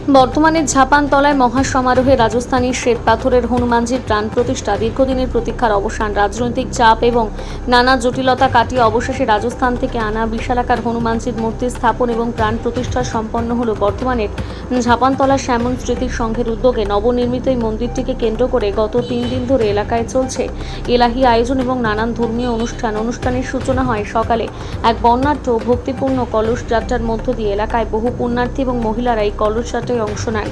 বর্তমানের ঝাপানতলায় মহাসমারোহে রাজস্থানী শ্বেত পাথরের হনুমানজির প্রাণ প্রতিষ্ঠা, দীর্ঘদিনের প্রতীক্ষার অবসান, রাজনৈতিক চাপ এবং নানা জটিলতা কাটিয়ে অবশেষে রাজস্থান থেকে আনা বিশালাকার হনুমানজির মূর্তি স্থাপন এবং প্রাণ প্রতিষ্ঠা সম্পন্ন হল। বর্তমানের ঝাপানতলা শ্যামল স্মৃতির সংঘের উদ্যোগে নবনির্মিত এই মন্দিরটিকে কেন্দ্র করে গত 3 দিন ধরে এলাকায় চলছে এলাহি আয়োজন এবং নানান ধর্মীয় অনুষ্ঠানের সূচনা হয় সকালে এক বর্ণাঢ্য ভক্তিপূর্ণ কলস যাত্রার মধ্য দিয়ে। এলাকায় বহু পুণ্যার্থী এবং মহিলারা এই কলস যাত্রায় অংশ নেন।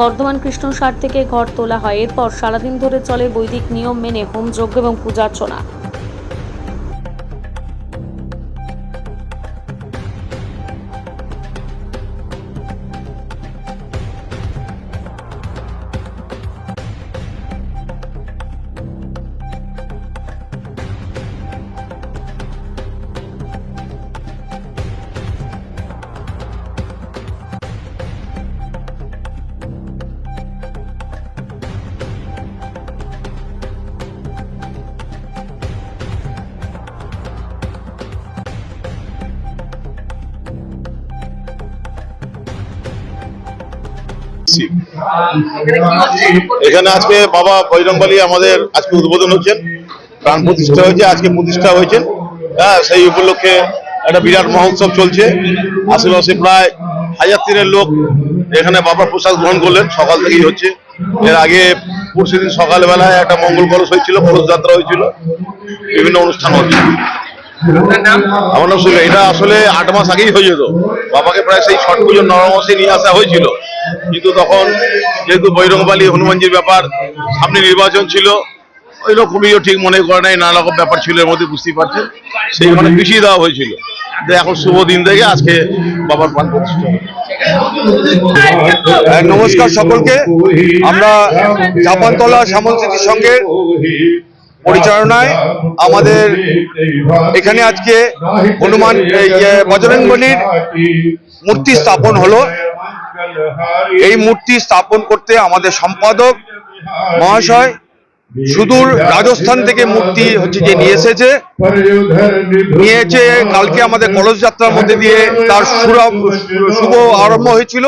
বর্ধমান কৃষ্ণসার থেকে ঘর তোলা হয়। এরপর সারাদিন ধরে চলে বৈদিক নিয়ম মেনে হোম যজ্ঞ এবং পূজার্চনা। এখানে আজকে বাবা বজরংবলী আমাদের আজকে উদ্বোধন হচ্ছেন, প্রাণ প্রতিষ্ঠা হয়েছে, আজকে প্রতিষ্ঠা হয়েছেন। হ্যাঁ, সেই উপলক্ষে একটা বিরাট মহোৎসব চলছে। আশেপাশে প্রায় 1000-3 লোক এখানে বাবার প্রসাদ গ্রহণ করলেন। সকাল থেকেই হচ্ছে। এর আগে পরশু দিন সকালবেলায় একটা মঙ্গল কলস হয়েছিল, কলস যাত্রা হয়েছিল, বিভিন্ন অনুষ্ঠান হচ্ছে। আমার নাম সুলে। এটা আসলে 8 মাস আগেই হয়ে যেত। বাবাকে প্রায় সেই ছট পুজোর নবমাসে নিয়ে আসা হয়েছিল, কিন্তু তখন যেহেতু বজরংবলী হনুমানজির ব্যাপার, সামনে নির্বাচন ছিল, ওই রকমইও ঠিক মনে করে নাই, নানা রকম ব্যাপার ছিল এর মধ্যে, বুঝতেই পারছেন, সেই মানে পিছিয়ে দেওয়া হয়েছিল। এখন শুভ দিন থেকে আজকে বাবার প্রাণ প্রতিষ্ঠা। নমস্কার সকলকে। আমরা ঝাপানতলা শ্যামল স্মৃতির সঙ্গে পরিচালনায় আমাদের এখানে আজকে হনুমান বজরংবলীর মূর্তি স্থাপন হলো। এই মূর্তি স্থাপন করতে আমাদের সম্পাদক মহাশয় সুদূর রাজস্থান থেকে মূর্তি যে নিয়েছে। কালকে আমাদের কলস যাত্রার মধ্যে দিয়ে তার শুভ আরম্ভ হয়েছিল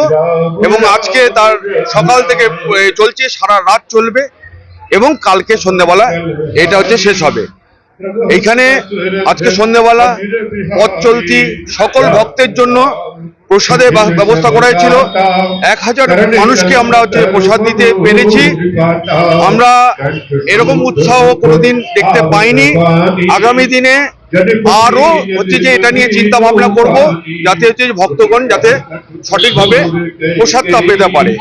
এবং আজকে তার সকাল থেকে চলছে, সারা রাত চলবে এবং কালকে সন্ধ্যাবেলা এটা শেষ হবে। এইখানে আজকে সন্ধ্যাবেলা পথ চলতি সকল ভক্তের জন্য প্রসাদের ব্যবস্থা করা হয়েছিল। 1000 মানুষকে আমরা প্রসাদ দিতে পেরেছি। আমরা এরকম উৎসাহ কোনোদিন দেখতে পাইনি। আগামী দিনে আরো যে এটা নিয়ে চিন্তা ভাবনা করব, যাতে ভক্তগণ যাতে সঠিকভাবে প্রসাদটা পেতে পারে।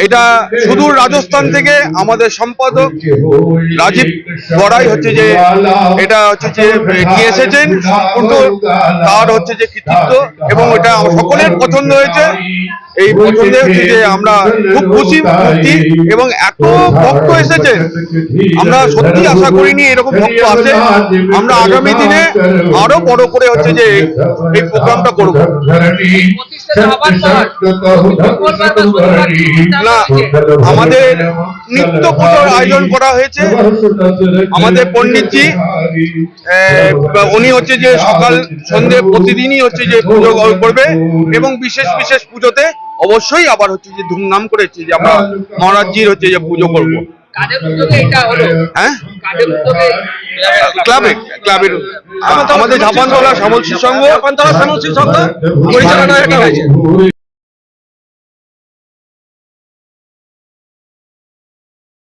এটা সুদূর রাজস্থান থেকে আমাদের সম্পাদক রাজীব বড়াই যে এটা নিয়ে এসেছেন। সম্পূর্ণ তার যে কৃতিত্ব এবং এটা সকলের পছন্দ হয়েছে। এই পছন্দে যে আমরা খুব খুশি মূর্তি এবং এত ভক্ত এসেছে, আমরা সত্যি আশা করিনি এরকম ভক্ত আসে। আমরা আগামী দিনে আরো বড় করে যে এই প্রোগ্রামটা করব। না, আমাদের নিত্য পুজোর আয়োজন করা হয়েছে। আমাদের পণ্ডিতজি উনি যে সকাল সন্ধ্যে প্রতিদিনই যে পুজো করবে এবং বিশেষ বিশেষ পুজোতে অবশ্যই আবার যে ধুমধাম করে যে আমরা মহারাজজির যে পুজো করবো। হ্যাঁ, ক্লাবের আমাদের ঝাপানতলা শ্যামল স্মৃতি সংঘ পরিচালনায় এটা হয়েছে।